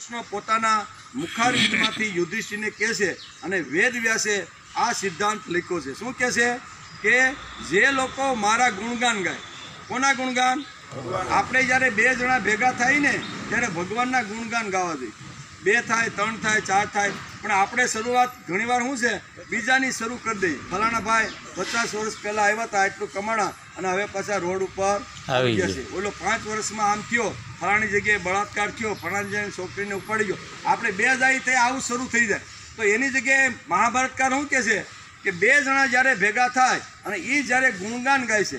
કૃષ્ણ પોતાના મુખારવિંદમાંથી યુધિષ્ઠિરને કહે છે અને વેદ વ્યાસે આ સિદ્ધાંત લખ્યો છે। શું કહે છે કે જે લોકો મારા ગુણગાન ગાય, કોના ગુણગાન? આપણે જ્યારે બે જણા ભેગા થાય ને ત્યારે ભગવાનના ગુણગાન ગાવા જોઈએ। 2 થાય 3 થાય 4 થાય, પણ આપણે શરૂઆત ઘણીવાર શું છે બીજાની શરૂ કરી દઈએ। ફલાણા ભાઈ 50 વર્ષ પહેલાં આવ્યા હતા, એટલું કમાણા અને હવે પાછા રોડ ઉપર આવી ગયા છે। ઓલો 5 વર્ષમાં આમ થયો, ફલાણી જગ્યાએ બળાત્કાર થયો, ફલાણી જગ્યાએ છોકરીને ઉપાડી ગયો। આપણે બે જાય તે આવું શરૂ થઈ જાય। તો એની જગ્યાએ મહાભારતકાર શું કહે છે કે બે જણા જ્યારે ભેગા થાય અને એ જ્યારે ગુણગાન ગાય છે,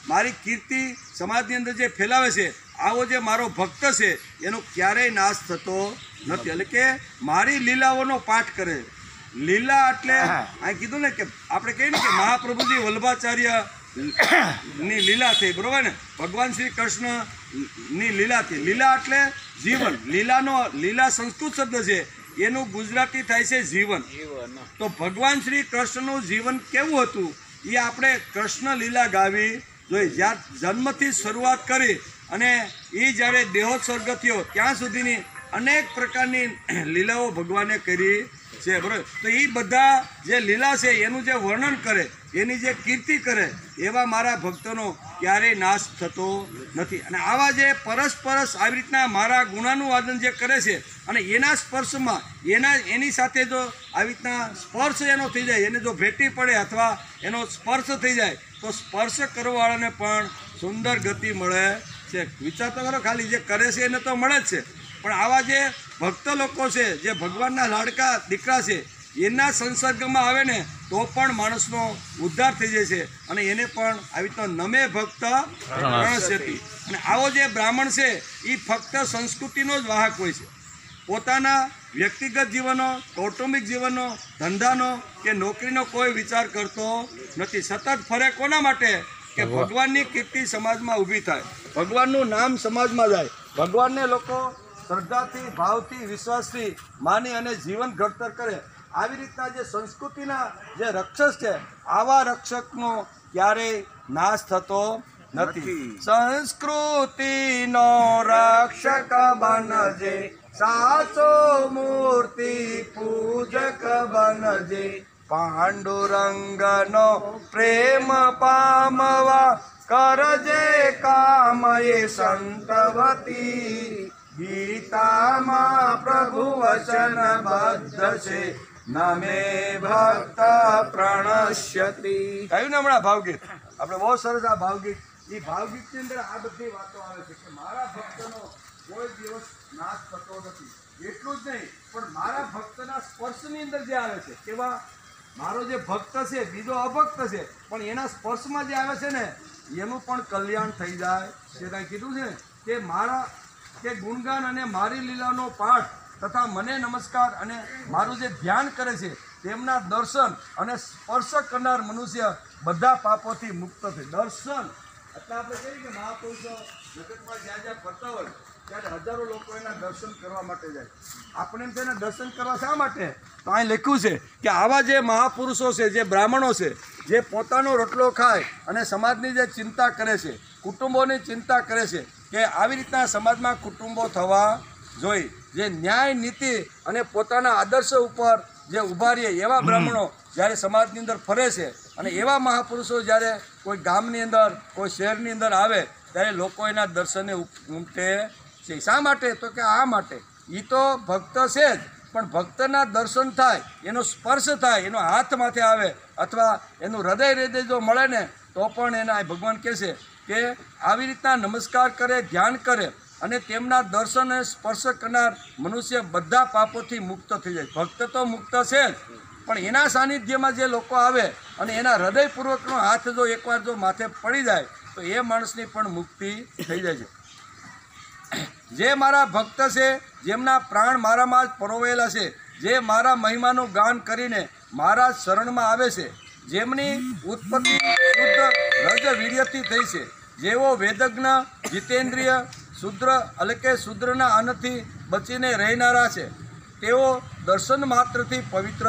મારી કીર્તિ સમાજની અંદર જે ફેલાવે છે, આવો જે મારો ભક્ત છે એનો ક્યારેય નાશ થતો નથી। એટલે કે મારી લીલાઓનો પાઠ કરે। લીલા એટલે આ કીધું ને કે આપણે કહીએ ને કે મહાપ્રભુજી વલ્લભાચાર્ય ની લીલા થઈ, બરોબર ને? ભગવાન શ્રી કૃષ્ણની લીલા થઈ। લીલા એટલે જીવન। લીલા સંસ્કૃત શબ્દ છે, એનું ગુજરાતી થાય છે જીવન। તો ભગવાન શ્રી કૃષ્ણનું જીવન કેવું હતું એ આપણે કૃષ્ણ લીલા ગાવી જોઈએ। જ્યાં જન્મથી શરૂઆત કરી અને એ જ્યારે દેહોત્સર્ગ થયો ત્યાં સુધીની અનેક પ્રકારની લીલાઓ ભગવાને કરી છે, બરાબર? તો એ બધા જે લીલા છે એનું જે વર્ણન કરે, એની જે કીર્તિ કરે, એવા મારા ભક્તોનો ક્યારેય નાશ થતો નથી। અને આવા જે પરસ્પરસ આવી રીતના મારા ગુણાનું વાદન જે કરે છે અને એના સ્પર્શમાં એની સાથે જો આવી રીતના સ્પર્શ એનો થઈ જાય, એને જો ભેટી પડે અથવા એનો સ્પર્શ થઈ જાય તો સ્પર્શ કરવાવાળાને પણ સુંદર ગતિ મળે છે। વિચાર તો કરો, ખાલી જે કરે છે એને તો મળે જ છે, પણ આવા જે ભક્ત લોકો છે, જે ભગવાનના લાડકા દીકરા છે, એના સંસર્ગમાં આવે ને તો પણ માણસનો ઉદ્ધાર થઈ જાય છે અને એને પણ આવી રીતના નમે ભક્ત પ્રણશ્યતિ। અને આવો જે બ્રાહ્મણ છે એ ફક્ત સંસ્કૃતિનો જ વાહક હોય છે। પોતાના વ્યક્તિગત જીવનનો, કૌટુંબિક જીવનનો, ધંધાનો કે નોકરીનો કોઈ વિચાર કરતો નથી। સતત ફરે કોના માટે? કે ભગવાનની કીર્તિ સમાજમાં ઊભી થાય, ભગવાનનું નામ સમાજમાં જાય, ભગવાનને લોકો શ્રદ્ધાથી, ભાવથી, વિશ્વાસથી માની અને જીવન ઘડતર કરે। આવી રીતના જે સંસ્કૃતિના જે રક્ષક છે, આવા રક્ષકનો ક્યારેય નાશ થતો નથી। સંસ્કૃતિનો રક્ષક બનજે, સાચો મૂર્તિ પૂજક બનજે, પાંડુરંગનો પ્રેમ પામવા કરજે કામ એ સંતવતી। ગીતામાં પ્રભુ વચન બદ્ધ છે, નમે ભક્ત પ્રણશ્યતિ। કહ્યું ને હમણાં ભાવગીત, આપણે બહુ સરસ આ ભાવગીત, એ ભાવગીતની અંદર આ બધી વાતો આવે છે કે મારા ભક્તનો કોઈ દિવસ નાશ થતો નથી। એટલું જ નહીં, પણ મારા ભક્તના સ્પર્શની અંદર જે આવે છે, કેવા મારો જે ભક્ત છે, બીજો અભક્ત છે, પણ એના સ્પર્શમાં જે આવે છે ને એનું પણ કલ્યાણ થઈ જાય છે। ત્યાં કીધું છે કે મારા કે ગુણગાન અને મારી લીલાનો પાઠ તથા મને નમસ્કાર અને મારું જે ધ્યાન કરે છે તેમના દર્શન અને સ્પર્શ કરનાર મનુષ્ય બધા પાપોથી મુક્ત થાય। દર્શન એટલે આપણે કહીએ કે મહાપુરુષો જગતમાં જ્યાં જ્યાં ફરતા હોય ત્યારે હજારો લોકો એના દર્શન કરવા માટે જાય। આપણે એમ તેના દર્શન કરવા શા માટે? તો અહીં લખ્યું છે કે આવા જે મહાપુરુષો છે, જે બ્રાહ્મણો છે, જે પોતાનો રોટલો ખાય અને સમાજની જે ચિંતા કરે છે, કુટુંબોની ચિંતા કરે છે, કે આવી રીતના સમાજમાં કુટુંબો થવા જોઈએ, જે ન્યાય, નીતિ અને પોતાના આદર્શ ઉપર જે ઊભા રહે એવા બ્રાહ્મણો જ્યારે સમાજની અંદર ફરે છે અને એવા મહાપુરુષો જ્યારે કોઈ ગામની અંદર, કોઈ શહેરની અંદર આવે ત્યારે લોકો એના દર્શને ઉમટે છે। શા માટે? તો કે આ માટે, એ તો ભક્ત છે જ, પણ ભક્તના દર્શન થાય, એનો સ્પર્શ થાય, એનો હાથ માથે આવે અથવા એનું હૃદય જો મળે ને તો પણ એના ભગવાન કહે છે કે આવી રીતના નમસ્કાર કરે, ધ્યાન કરે અને તેમના દર્શન અને સ્પર્શ કરનાર મનુષ્ય બધા પાપોથી મુક્ત થઈ જાય। ભક્ત તો મુક્ત છે જ, પણ એના સાનિધ્યમાં જે લોકો આવે અને એના હૃદયપૂર્વકનો હાથ જો એકવાર જો માથે પડી જાય તો એ માણસની પણ મુક્તિ થઈ જાય છે। જે મારા ભક્ત છે, જેમના પ્રાણ મારામાં જ પરોવેલા છે, જે મારા મહિમાનું ગાન કરીને મારા શરણમાં આવે છે, જેમની ઉત્પત્તિ શુદ્ધ રજ વીર્યથી થઈ છે, જેઓ વેદજ્ઞ, જીતેન્દ્રિય, શુદ્ર એટલે કે શુદ્રના અન્નથી બચીને રહેનારા છે, તેઓ દર્શન માત્રથી પવિત્ર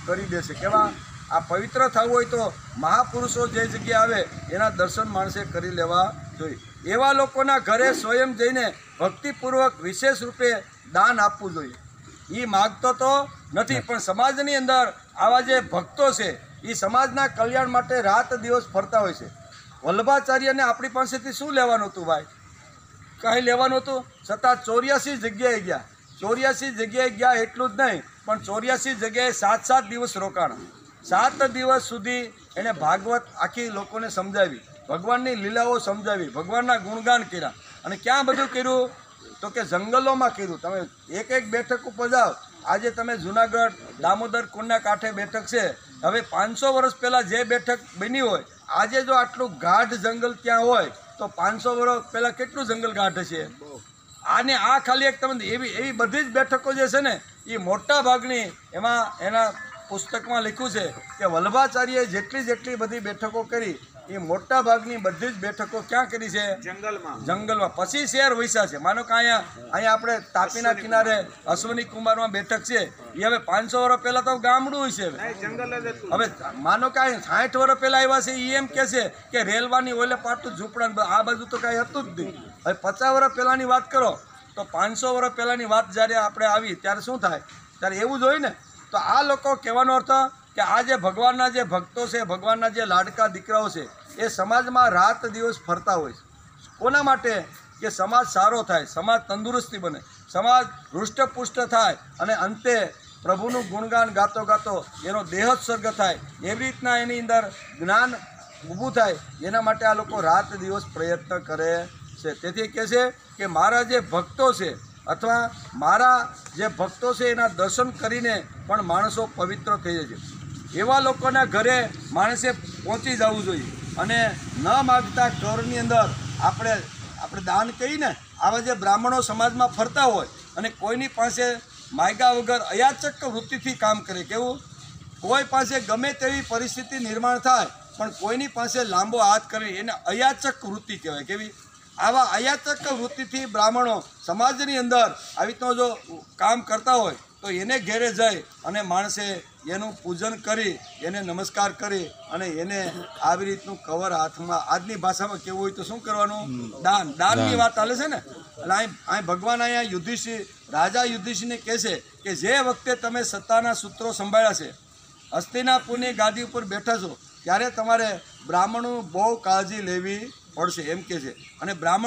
કરી દેશે। કેવા? આ પવિત્ર થવું હોય તો મહાપુરુષો જે જગ્યાએ આવે એના દર્શન માણસે કરી લેવા જોઈએ। એવા લોકોના ઘરે સ્વયં જઈને ભક્તિપૂર્વક વિશેષ રૂપે દાન આપવું જોઈએ. એ માગતો તો નથી, પણ સમાજની અંદર આવા જે ભક્તો છે એ સમાજના કલ્યાણ માટે રાત દિવસ ફરતા હોય છે. વલ્લભાચાર્યને આપણી પાસેથી શું લેવાનું હતું ભાઈ? કાંઈ લેવાનું હતું, છતાં 84 જગ્યાએ ગયા. 84 જગ્યાએ ગયા એટલું જ નહીં, પણ 84 જગ્યાએ 7 દિવસ રોકાણા. 7 દિવસ સુધી એણે ભાગવત આખી લોકોને સમજાવી, ભગવાનની લીલાઓ સમજાવી, ભગવાનના ગુણગાન કર્યા. અને ક્યાં બધું કર્યું? તો કે જંગલોમાં કર્યું. તમે એક બેઠક ઉપર જાઓ. આજે તમે જુનાગઢ દામોદર કુંડના કાંઠે બેઠક છે. હવે 500 વર્ષ પહેલાં જે બેઠક બની હોય, આજે જો આટલું ગાઢ જંગલ ત્યાં હોય તો 500 વર્ષ પહેલાં કેટલું જંગલ ગાઢ હશે? આને આ ખાલી એક તમે એવી બધી જ બેઠકો જે છે ને એ મોટા ભાગની એમાં એના પુસ્તકમાં લખ્યું છે કે વલ્લભાચાર્યએ જેટલી બધી બેઠકો કરી એ મોટા ભાગની બધી જ બેઠકો ક્યાં કરી છે? જંગલમાં. પછી શહેર વૈસા છે. માનો કે અહીંયા આપણે તાપીના કિનારે અશ્વની કુમારમાં બેઠક છે, એ હવે 500 વર્ષ પહેલાં તો ગામડું છે. હવે માનો કે 60 વર્ષ પહેલાં આવ્યા છે, એ એમ કહે છે કે રેલવાની ઓલે પાટું ઝૂંપડા આ બાજુ તો કાંઈ હતું જ નહીં. હવે 50 વર્ષ પહેલાંની વાત કરો તો 500 વર્ષ પહેલાંની વાત જ્યારે આપણે આવી ત્યારે શું થાય? ત્યારે એવું જ હોય ને. તો આ લોકો કહેવાનો અર્થ કે આ જે ભગવાનના જે ભક્તો છે, ભગવાનના જે લાડકા દીકરાઓ છે, એ સમાજમાં રાત દિવસ ફરતા હોય છે. કોના માટે? કે સમાજ સારો થાય, સમાજ તંદુરસ્તી બને, સમાજ હૃષ્ટપુષ્ટ થાય અને અંતે પ્રભુનું ગુણગાન ગાતો ગાતો એનો દેહોત્સર્ગ થાય. એવી રીતના એની અંદર જ્ઞાન ઊભું થાય. એના માટે આ લોકો રાત દિવસ પ્રયત્ન કરે છે. તેથી કહે છે કે મારા જે ભક્તો છે અથવા મારા જે ભક્તો છે એના દર્શન કરીને પણ માણસો પવિત્ર થઈ જાય છે. એવા લોકોના ઘરે માણસે પહોંચી જવું જોઈએ અને ન માગતા ઘરની અંદર આપણે દાન કહીને આવા જે બ્રાહ્મણો સમાજમાં ફરતા હોય અને કોઈની પાસે માગ્યા વગર અયાચક વૃત્તિથી કામ કરે. કેવું? કોઈ પાસે ગમે તેવી પરિસ્થિતિ નિર્માણ થાય પણ કોઈની પાસે લાંબો હાથ કરે એને અયાચક વૃત્તિ કહેવાય. કેવી? આવા અયાચક વૃત્તિથી બ્રાહ્મણો સમાજની અંદર આવી રીતનો જો કામ કરતા હોય તો એને ઘેરે જઈ અને માણસે એનું પૂજન કરી, એને નમસ્કાર કરી અને એને આવી રીતનું કવર હાથમાં, આજની ભાષામાં કેવું હોય તો શું કરવાનું? દાનની વાત ચાલે છે ને. એટલે અહીં ભગવાન અહીંયા યુધિષ્ઠિર, રાજા યુધિષ્ઠિરને કહે છે કે જે વખતે તમે સત્તાના સૂત્રો સંભાળ્યા છે, હસ્તિનાપુરની ગાદી ઉપર બેઠા છો, ત્યારે તમારે બ્રાહ્મણોનું બહુ કાળજી લેવી પડશે એમ કહે છે. અને બ્રાહ્મણ